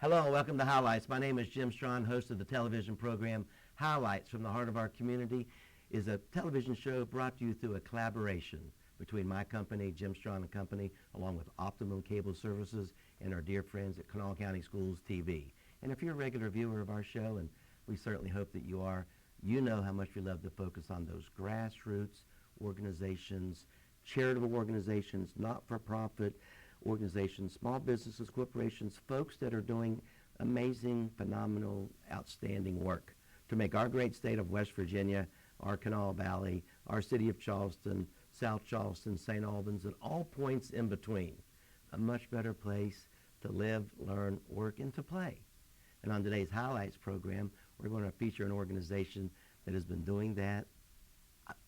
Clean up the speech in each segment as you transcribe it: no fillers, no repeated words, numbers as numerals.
Hello and welcome to Highlights. My name is Jim Strawn, host of the television program Highlights from the Heart of Our Community. Is a television show brought to you through a collaboration between my company, Jim Strawn and Company, along with Optimum Cable Services and our dear friends at Kanawha County Schools TV. And if you're a regular viewer of our show, and we certainly hope that you are, you know how much we love to focus on those grassroots organizations, charitable organizations, not-for-profit organizations, small businesses, corporations, folks that are doing amazing, phenomenal, outstanding work to make our great state of West Virginia, our Kanawha Valley, our city of Charleston, South Charleston, St. Albans, and all points in between, a much better place to live, learn, work, and to play. And on today's Highlights program, we're going to feature an organization that has been doing that.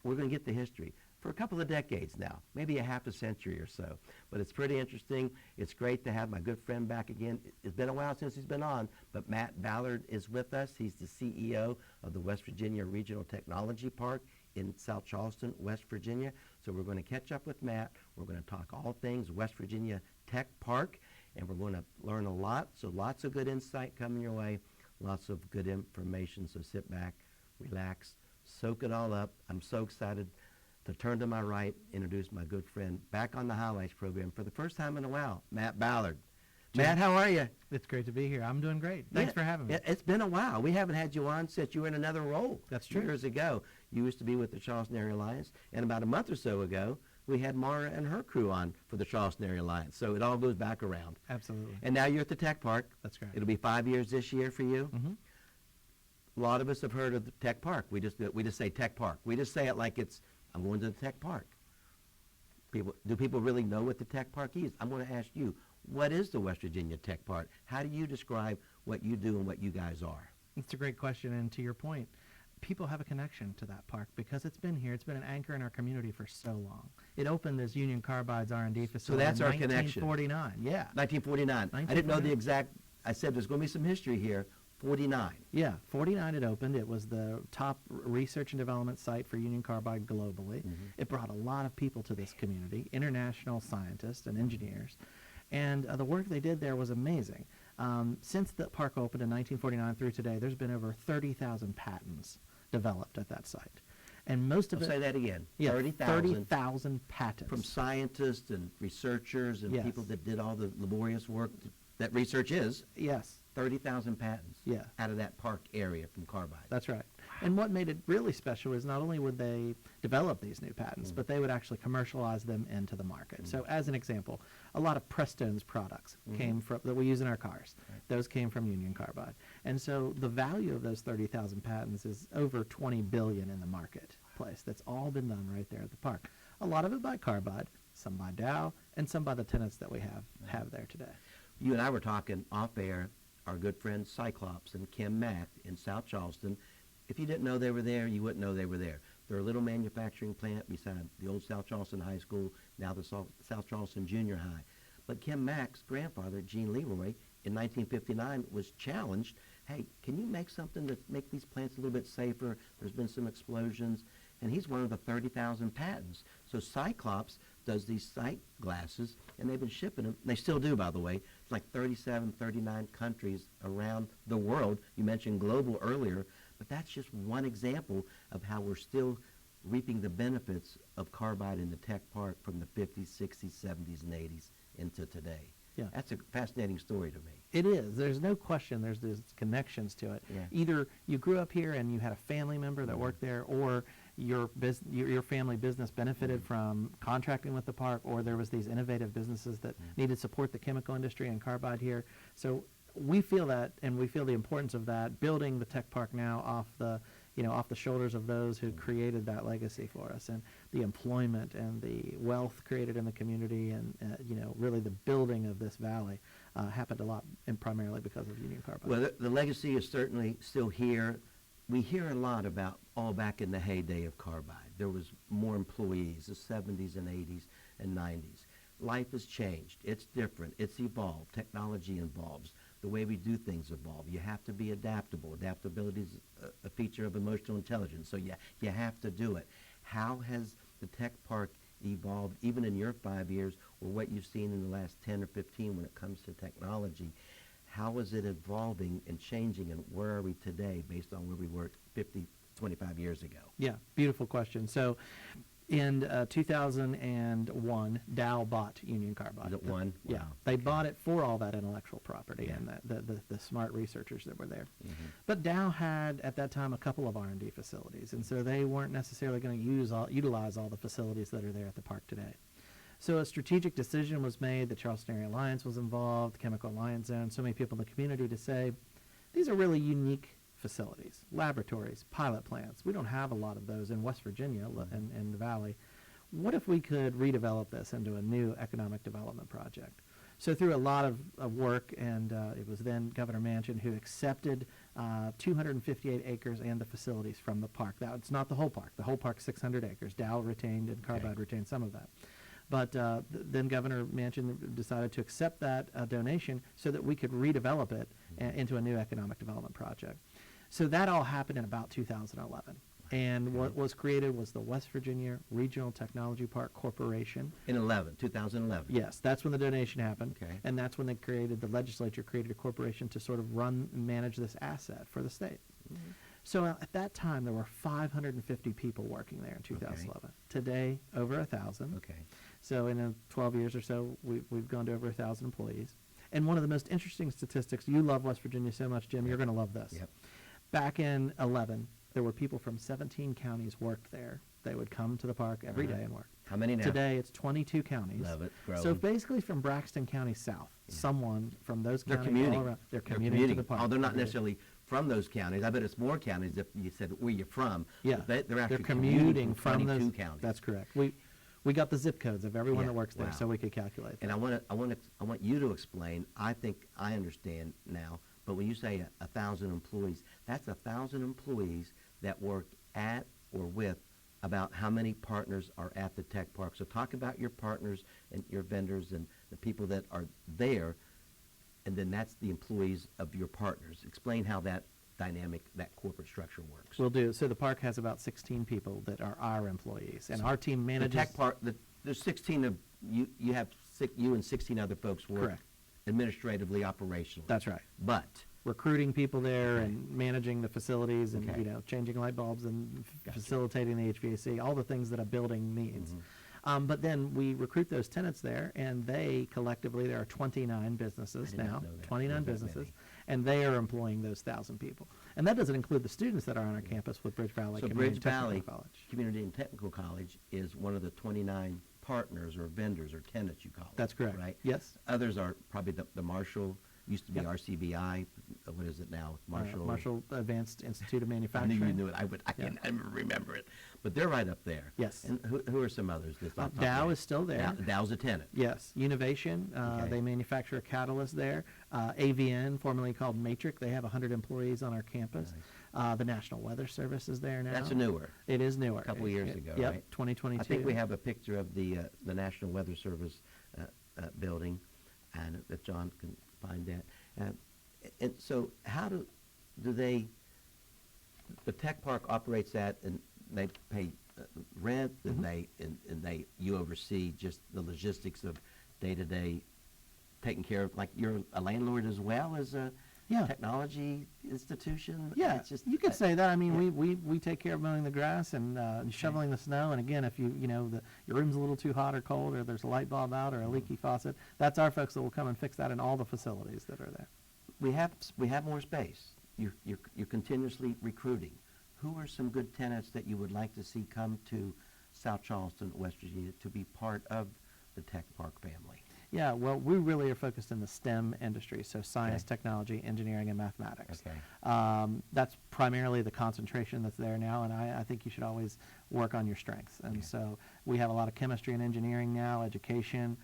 We're going to get the history for a couple of decades now, maybe a half a century or so. But it's pretty interesting. It's great to have my good friend back again. It's been a while since he's been on, but Matt Ballard is with us. He's the CEO of the West Virginia Regional Technology Park in South Charleston, West Virginia. So we're going to catch up with Matt. We're going to talk all things West Virginia Tech Park, and we're going to learn a lot. So lots of good insight coming your way, lots of good information. So sit back, relax, soak it all up. I'm so excited to turn to my right, introduce my good friend back on the Highlights program for the first time in a while, Matt Ballard. Jim, Matt, how are you? It's great to be here. I'm doing great. Thanks for having me. It's been a while. We haven't had you on since you were in another role. That's true. Years ago. You used to be with the Charleston Area Alliance, and about a month or so ago, we had Mara and her crew on for the Charleston Area Alliance. So it all goes back around. Absolutely. And now you're at the Tech Park. That's correct. It'll be 5 years this year for you. Mm-hmm. A lot of us have heard of the Tech Park. We just say Tech Park. We just say it like it's, I'm going to the Tech Park. Do people really know what the Tech Park is? I'm going to ask you, what is the West Virginia Tech Park? How do you describe what you do and what you guys are? It's a great question, and to your point, people have a connection to that park because it's been here. It's been an anchor in our community for so long. It opened as Union Carbide's R&D facility. So that's our connection. 1949, yeah. 1949. I didn't know the exact, I said there's going to be some history here. 49. Yeah, 49 it opened. It was the top research and development site for Union Carbide globally. Mm-hmm. It brought a lot of people to this community, international scientists and engineers. And the work they did there was amazing. Since the park opened in 1949 through today, there's been over 30,000 patents developed at that site. And most of I'll say that again. Yeah, 30,000 patents. From scientists and researchers and yes. people that did all the laborious work that research is. Yes. 30,000 patents yeah. out of that park area from Carbide. That's right. And what made it really special is not only would they develop these new patents, but they would actually commercialize them into the market. So as an example, a lot of Prestone's products came from that we use in our cars. Right. Those came from Union Carbide. And so the value of those 30,000 patents is over $20 billion in the marketplace. That's all been done right there at the park. A lot of it by Carbide, some by Dow, and some by the tenants that we have there today. You and I were talking off air. Our good friends Cyclops and Kim Mack in South Charleston. If you didn't know they were there, you wouldn't know they were there. They're a little manufacturing plant beside the old South Charleston High School, now the South Charleston Junior High. But Kim Mack's grandfather, Gene Leroy, in 1959 was challenged, hey, can you make something to make these plants a little bit safer? There's been some explosions. And he's one of the 30,000 patents. So Cyclops does these sight glasses, and they've been shipping them. They still do, by the way. It's like 37, 39 countries around the world. You mentioned global earlier, but that's just one example of how we're still reaping the benefits of Carbide in the Tech Park from the 50s, 60s, 70s, and 80s into today. Yeah. That's a fascinating story to me. It is. There's no question there's connections to it. Yeah. Either you grew up here and you had a family member that worked there, or your family business benefited from contracting with the park, or there was these innovative businesses that needed support the chemical industry and Carbide here. So we feel that, and we feel the importance of that, building the Tech Park now off the shoulders of those who created that legacy for us, and the employment and the wealth created in the community, and really the building of this valley happened a lot, and primarily because of Union Carbide. Well, the legacy is certainly still here. We hear a lot about all back in the heyday of Carbide. There was more employees, the 70s and 80s and 90s. Life has changed. It's different. It's evolved. Technology evolves. The way we do things evolve. You have to be adaptable. Adaptability is a feature of emotional intelligence, so you have to do it. How has the Tech Park evolved, even in your 5 years, or what you've seen in the last 10 or 15 when it comes to technology? How is it evolving and changing, and where are we today based on where we were 50, 25 years ago? Yeah, beautiful question. So in 2001, Dow bought Union Carbide. Is it one? Yeah, Wow. they Okay. bought it for all that intellectual property Yeah. and the smart researchers that were there. Mhm. But Dow had, at that time, a couple of R&D facilities, and so they weren't necessarily going to utilize all the facilities that are there at the park today. So a strategic decision was made. The Charleston Area Alliance was involved, Chemical Alliance Zone, so many people in the community to say, these are really unique facilities, laboratories, pilot plants. We don't have a lot of those in West Virginia and in the Valley. What if we could redevelop this into a new economic development project? So through a lot of work, and it was then Governor Manchin who accepted 258 acres and the facilities from the park. That's not the whole park. The whole park's 600 acres. Dow retained and Carbide retained some of that. But then Governor Manchin decided to accept that donation so that we could redevelop it into a new economic development project. So that all happened in about 2011. And what was created was the West Virginia Regional Technology Park Corporation. In 2011? Yes, that's when the donation happened. Okay. And that's when the legislature created a corporation to sort of run and manage this asset for the state. Mm-hmm. So at that time, there were 550 people working there in 2011. Today, over 1,000. Okay. So in 12 years or so, we've gone to over 1,000 employees. And one of the most interesting statistics, you love West Virginia so much, Jim, you're going to love this. Yep. Back in 11, there were people from 17 counties worked there. They would come to the park every day and work. How many now? Today, it's 22 counties. Love it. Growing. So basically from Braxton County south, someone from those They're counties commuting. all around, they're commuting to the park. Oh, they're not every day. necessarily from those counties. I bet it's more counties if you said where you're from. Yeah, But they're actually commuting from 22 those counties. That's correct. We got the zip codes of everyone Yeah, that works there, wow. so we could calculate that. And I want you to explain. I think I understand now. But when you say 1,000 employees, that's 1,000 employees that work at or with about how many partners are at the tech park. So talk about your partners and your vendors and the people that are there, and then that's the employees of your partners. Explain how that dynamic, that corporate structure works. We'll do. So the park has about 16 people that are our employees, and our team the manages. tech park, there's 16 of you. You have you and 16 other folks work Correct. administratively, operationally. That's right. But Recruiting people there Okay. and managing the facilities and Okay. Changing light bulbs and Gotcha. facilitating the HVAC, all the things that a building needs. But then we recruit those tenants there, and they collectively, there are 29 businesses I did now, not know that. 29 There were that businesses, many. and they are employing those 1,000 people. And that doesn't include the students that are on our campus with Bridge Valley So Community Bridge Technical Valley College. Community and Technical College is one of the 29 partners or vendors or tenants, you call it. That's correct. Right? Yes. Others are probably the Marshall, used to be Yep. RCBI. What is it now? Marshall. Marshall Advanced Institute of I Manufacturing. knew you knew it. I Yeah. can never remember it. But they're right up there. Yes. And who are some others? That's not top Dow there? is still there. Dow's a tenant. Yes, Univation, Okay. they manufacture a catalyst there. AVN, formerly called Matrix, they have 100 employees on our campus. The National Weather Service is there now. That's newer. It is newer. A couple of years ago, Yep, right? 2022. I think we have a picture of the National Weather Service building, and if John can find that. And so how do they, the tech park operates that, and they pay rent, and you oversee just the logistics of day-to-day taking care of, like you're a landlord as well as a Yeah. technology institution? Yeah, It's just, you could say that. I mean, yeah. we take care of mowing the grass and shoveling the snow. And again, if your room's a little too hot or cold, or there's a light bulb out or a leaky faucet, that's our folks that will come and fix that in all the facilities that are there. We have more space. You're continuously recruiting. Who are some good tenants that you would like to see come to South Charleston, West Virginia, to be part of the Tech Park family? Yeah, well, we really are focused in the STEM industry, so science, Okay. technology, engineering, and mathematics. Okay. That's primarily the concentration that's there now, and I think you should always work on your strengths. And Okay. so we have a lot of chemistry and engineering now, education,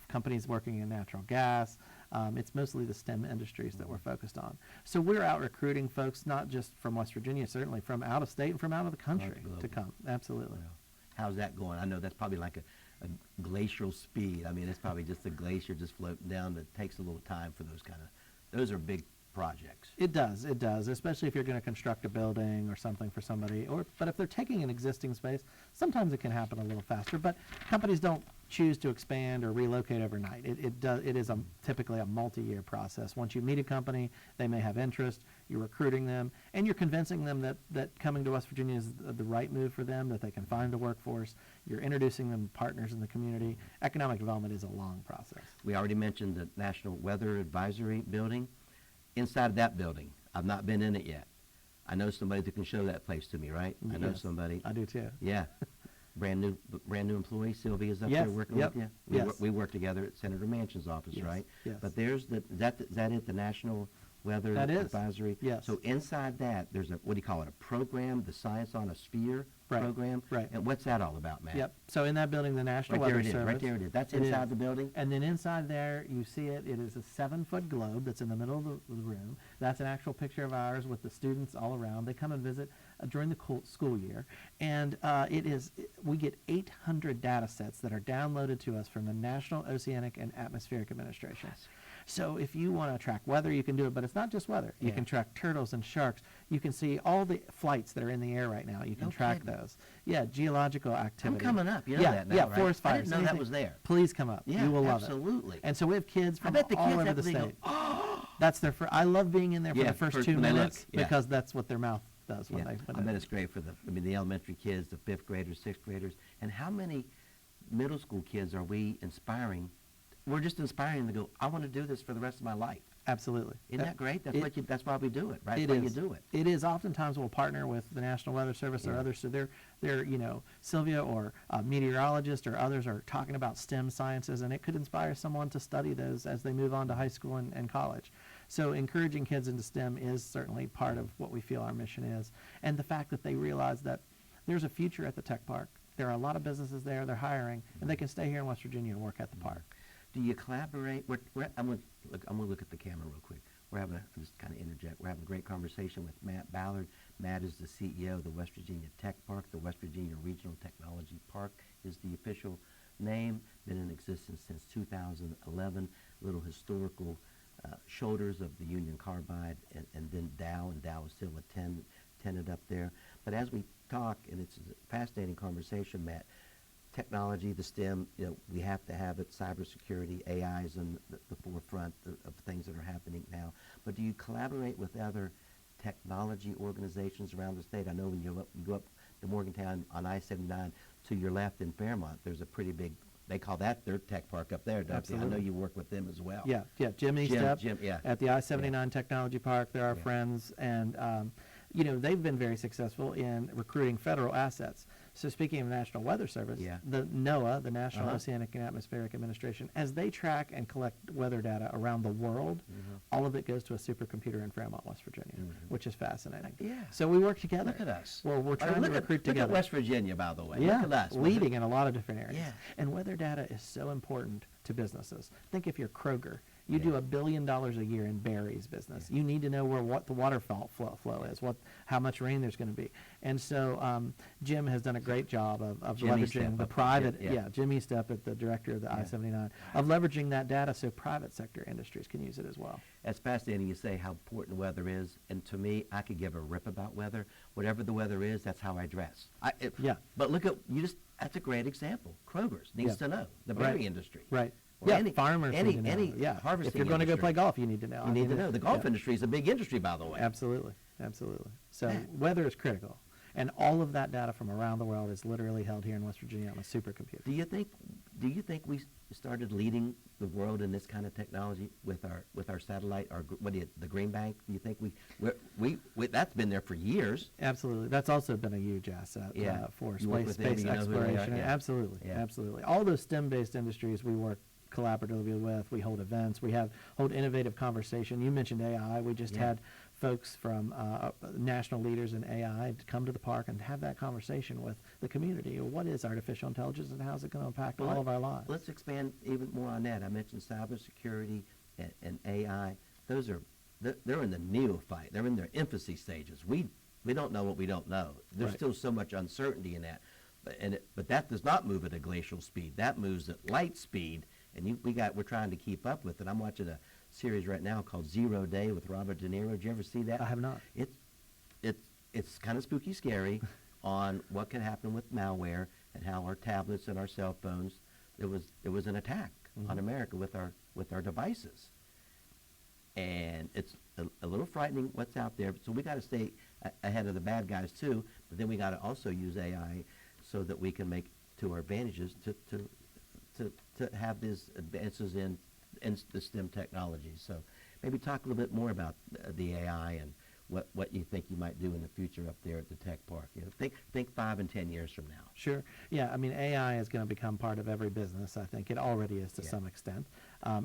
companies working in natural gas. It's mostly the STEM industries that we're focused on. So we're out recruiting folks, not just from West Virginia, certainly from out of state and from out of the country global. to come. Absolutely. Well, how's that going? I know that's probably like a glacial speed. I mean, it's probably just a glacier just floating down. That takes a little time for those are big projects. It does, especially if you're going to construct a building or something for somebody. But if they're taking an existing space, sometimes it can happen a little faster. But companies don't choose to expand or relocate overnight. It is typically a multi-year process. Once you meet a company, they may have interest, you're recruiting them, and you're convincing them that coming to West Virginia is the right move for them, that they can find a workforce. You're introducing them to partners in the community. Economic development is a long process. We already mentioned the National Weather Advisory Building. Inside of that building, I've not been in it yet. I know somebody that can show that place to me, right? I know Yes, somebody. I do too. Yeah. Brand new employee. Sylvia's up Yes, there working yep, with you. yes. We work together at Senator Manchin's office, Yes, right? yes. But there's is that it, the National Weather That is, Advisory? yes. So inside that, there's what do you call it, a program, the Science on a Sphere Right, program? right. And what's that all about, Matt? Yep. So in that building, the National Right there Weather it is, Service. right there it is. That's It inside is. the building? And then inside there, you see it. It is a 7-foot globe that's in the middle of the room. That's an actual picture of ours with the students all around. They come and visit during the school year, and we get 800 data sets that are downloaded to us from the National Oceanic and Atmospheric Administration. So if you want to track weather, you can do it, but it's not just weather. You Yeah. can track turtles and sharks. You can see all the flights that are in the air right now. You can No track kidding. those. Yeah, geological activity. I'm coming up. You know yeah, that now, yeah, right? forest fires. I didn't know that anything. was there. Please come up. Yeah, you will love absolutely. it. And so we have kids I from bet the all kids over have the to go, state. That's their. I love being in there for Yeah, the first first 2 when they look, minutes yeah. because that's what their mouth does when Yeah, they. I bet it's great for the elementary kids, the 5th graders, 6th graders. And how many middle school kids are we inspiring? We're just inspiring them to go, I want to do this for the rest of my life. Absolutely. Isn't that great? That's why we do it, right? It That's why is. you do it. It is. Oftentimes we'll partner with the National Weather Service or Yeah. others. So they're Sylvia or a meteorologist or others are talking about STEM sciences, and it could inspire someone to study those as they move on to high school and college. So encouraging kids into STEM is certainly part of what we feel our mission is. And the fact that they realize that there's a future at the tech park. There are a lot of businesses there. They're hiring, and they can stay here in West Virginia and work at the park. Do you collaborate? I'm going to look at the camera real quick. I'm just kind of interject. We're having a great conversation with Matt Ballard. Matt is the CEO of the West Virginia Tech Park. The West Virginia Regional Technology Park is the official name. Been in existence since 2011. Little historical shoulders of the Union Carbide and then Dow, and Dow is still a tenant up there. But as we talk, and it's a fascinating conversation, Matt, technology, the STEM, we have to have it. Cybersecurity, AI is in the forefront of things that are happening now. But do you collaborate with other technology organizations around the state? I know when you go up to Morgantown on I-79 to your left in Fairmont, there's a pretty big, they call that their tech park up there, don't they? I Absolutely. know you work with them as well. Yeah. Jim Eastep yeah. at the I-79 Technology Park. They're our Yeah. friends, and they've been very successful in recruiting federal assets. So speaking of National Weather Service, Yeah. the NOAA, the National Uh-huh. Oceanic and Atmospheric Administration, as they track and collect weather data around the world, all of it goes to a supercomputer in Fairmont, West Virginia, which is fascinating. Yeah. So we work together. Look at us. Well, we're I trying mean, to recruit look together. at West Virginia, by the way. Yeah, Look at us. leading in a lot of different areas. Yeah. And weather data is so important to businesses. Think if you're Kroger, you Yeah. do $1 billion a year in berries business. You need to know what the waterfall flow is, how much rain there's going to be. And so Jim has done a great job of Jim leveraging Eastep the up private, there, yeah. Jim Eastep, the director of the I-79, of leveraging that data so private sector industries can use it as well. That's fascinating you say how important weather is. And to me, I could give a rip about weather. Whatever the weather is, that's how I dress. Yeah. But look at, that's a great example. Kroger's needs Yeah. to know. The Right. berry industry. Right. Or Yeah, any- farmers any- need to know. any Yeah. harvesting If you're going to go industry. play golf, you need to know. You need to know. The golf Yeah. industry is a big industry, by the way. Absolutely. So Yeah. weather is critical. And all of that data from around the world is literally held here in West Virginia on a supercomputer. Do you think we started leading the world in this kind of technology with our satellite, the Green Bank? Do you think we that's been there for years? Absolutely. That's also been a huge asset for You work with them, space you know who they are, exploration. yeah. Absolutely. Yeah. Absolutely. All those STEM-based industries we work collaboratively with. We hold events. We hold innovative conversation. You mentioned AI. We just had folks from national leaders in AI to come to the park and have that conversation with the community. What is artificial intelligence and how is it going to impact all of our lives? Let's expand even more on that. I mentioned cybersecurity and AI. They're in the neophyte. They're in their infancy stages. We don't know what we don't know. There's Right. still so much uncertainty in that. But that does not move at a glacial speed. That moves at light speed, and we're trying to keep up with it. I'm watching a series right now called 0 Day with Robert De Niro. Did you ever see that? I have not. It's kind of spooky, scary on what can happen with malware and how our tablets and our cell phones. There was an attack on America with our devices, and it's a little frightening what's out there. So we got to stay ahead of the bad guys too. But then we got to also use AI so that we can make to our advantages to have these advances in the STEM technologies. So maybe talk a little bit more about the AI and what you think you might do in the future up there at the tech park. Think 5 and 10 years from now. Sure. Yeah, I mean, AI is going to become part of every business. I think it already is to some extent.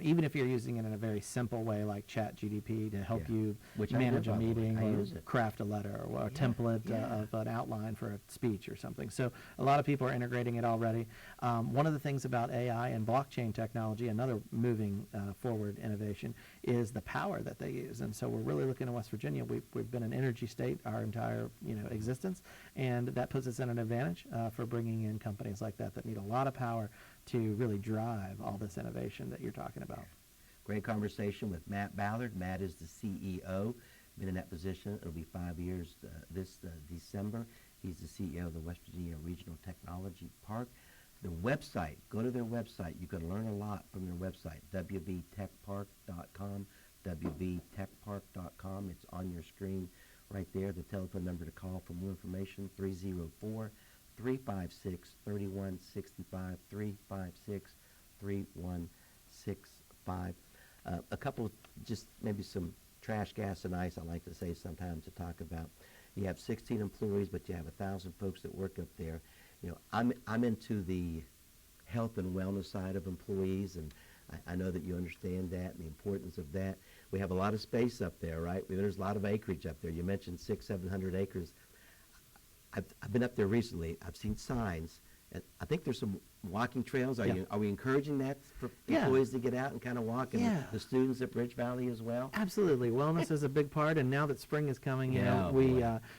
Even if you're using it in a very simple way like ChatGPT to help you manage a meeting or craft a letter or a template of an outline for a speech or something. So a lot of people are integrating it already. One of the things about AI and blockchain technology, another moving forward innovation, is the power that they use. And so we're really looking at West Virginia. We've been an energy state our entire existence, and that puts us in an advantage for bringing in companies like that need a lot of power to really drive all this innovation that you're talking about. Great conversation with Matt Ballard. Matt is the CEO. Been in that position. It'll be 5 years this December. He's the CEO of the West Virginia Regional Technology Park. The website, go to their website. You can learn a lot from their website, wvtechpark.com, wvtechpark.com. It's on your screen right there. The telephone number to call for more information, 304-356-3165, 356-3165. A couple, just maybe some trash, gas, and ice I like to say sometimes to talk about. You have 16 employees, but you have 1,000 folks that work up there. I'm into the health and wellness side of employees, and I know that you understand that and the importance of that. We have a lot of space up there, right? There's a lot of acreage up there. You mentioned 600-700 acres. I've been up there recently. I've seen signs. And I think there's some walking trails. Are we encouraging that for employees to get out and kind of walk, and the students at Bridge Valley as well? Absolutely. Wellness is a big part, and now that spring is coming,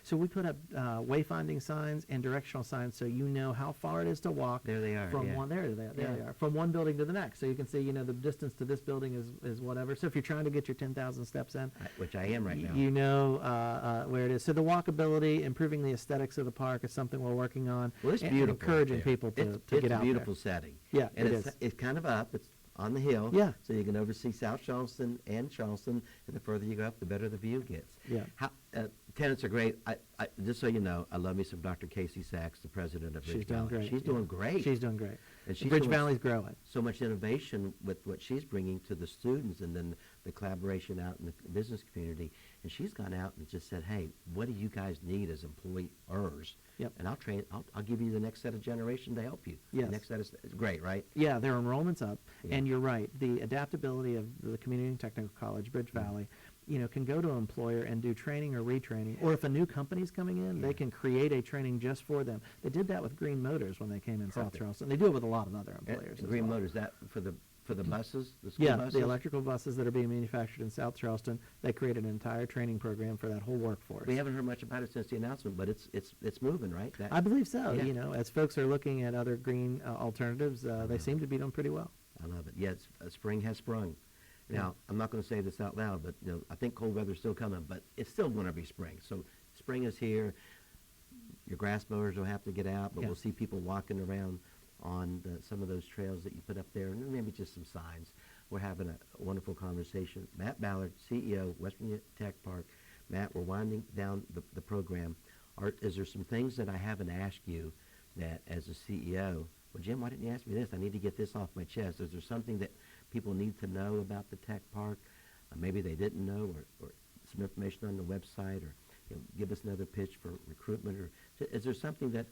so we put up wayfinding signs and directional signs so you know how far it is to walk. There they are. From one they are from one building to the next. So you can see, the distance to this building is whatever. So if you're trying to get your 10,000 steps in, which I am right now, you know where it is. So the walkability, improving the aesthetics of the park is something we're working on. Well, it's and beautiful. Encouraging people to get out there. It's a beautiful setting. Yeah, and it is. It's kind of up. It's on the hill. Yeah. So you can oversee South Charleston and Charleston, and the further you go up, the better the view gets. Yeah. Tenants are great. I just so you know, I love me some Dr. Casey Sachs, the president of Bridge Valley. She's doing great. She's doing great. And she's Bridge Valley's growing. So much innovation with what she's bringing to the students, and then the collaboration out in the business community. And she's gone out and just said, "Hey, what do you guys need as employers?" Yep. And I'll give you the next set of generation to help you. Yes. The next set is great, right? Yeah, their enrollment's up, and you're right. The adaptability of the Community and Technical College, Bridge Valley, can go to an employer and do training or retraining. Or if a new company's coming in, they can create a training just for them. They did that with Green Motors when they came in South Charleston. They do it with a lot of other employers. Green Motors, that for the buses, the school buses? The electrical buses that are being manufactured in South Charleston, they created an entire training program for that whole workforce. We haven't heard much about it since the announcement, but it's moving, right? I believe so. As folks are looking at other green alternatives, they seem to be doing pretty well. I love it. Yes, spring has sprung. Now, I'm not going to say this out loud, but I think cold weather's still coming, but it's still going to be spring. So spring is here. Your grass mowers will have to get out, but we'll see people walking around on some of those trails that you put up there, and maybe just some signs. We're having a wonderful conversation. Matt Ballard, CEO, West Virginia Tech Park. Matt, we're winding down the program. Is there some things that I haven't asked you that as a CEO, well, Jim, why didn't you ask me this? I need to get this off my chest. Is there something that people need to know about the tech park? Maybe they didn't know, or some information on the website, or give us another pitch for recruitment, or is there something that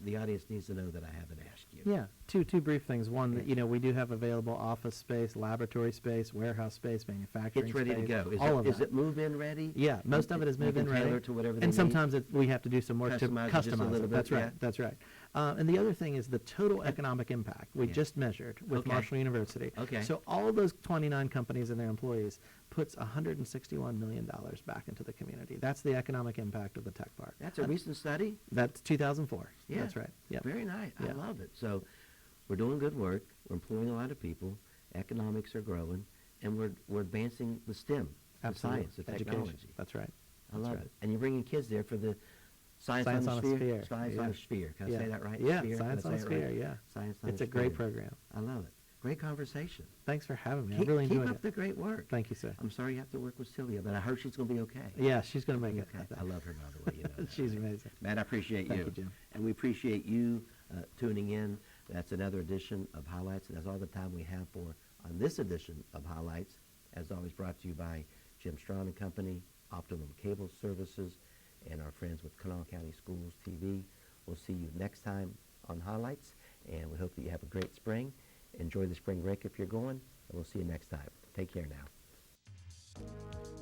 the audience needs to know that I haven't asked you? Yeah, two brief things. One, that we do have available office space, laboratory space, warehouse space, manufacturing space. It's ready to go. Is it move-in ready? Yeah, most of it is move-in ready. Tailor to whatever they and need. sometimes we have to do some work to customize just a little it. bit, That's right. And the other thing is the total economic impact we just measured with Marshall University. Okay. So all of those 29 companies and their employees puts $161 million back into the community. That's the economic impact of the tech park. That's a recent study? That's 2004. Yeah. That's right. Yeah. Very nice. Yeah. I love it. So we're doing good work. We're employing a lot of people. Economics are growing. and we're advancing the STEM, the Absolutely. science, the Education. technology. That's right. I That's love right. it. And you're bringing kids there for the Science Science on on a a Sphere. Science Yeah. on a Sphere. Can I Yeah. say that right? Yeah, Sphere? Science Can on I a say it right? Sphere, yeah. Science on It's a a great Sphere. program. I love it. Great conversation. Thanks for having me. I Keep, really keep enjoyed up it. the great work. Thank you, sir. I'm sorry you have to work with Sylvia, but I heard she's going to be okay. Yeah, she's going to make it. Okay. I love her, by the way. You know that, She's right? amazing. Matt, I appreciate Thank you. you, Jim. And we appreciate you tuning in. That's another edition of Highlights, and that's all the time we have for on this edition of Highlights. As always, brought to you by Jim Strawn and Company, Optimum Cable Services, and our friends with Kanawha County Schools TV. We'll see you next time on Highlights, and we hope that you have a great spring. Enjoy the spring break if you're going, and we'll see you next time. Take care now.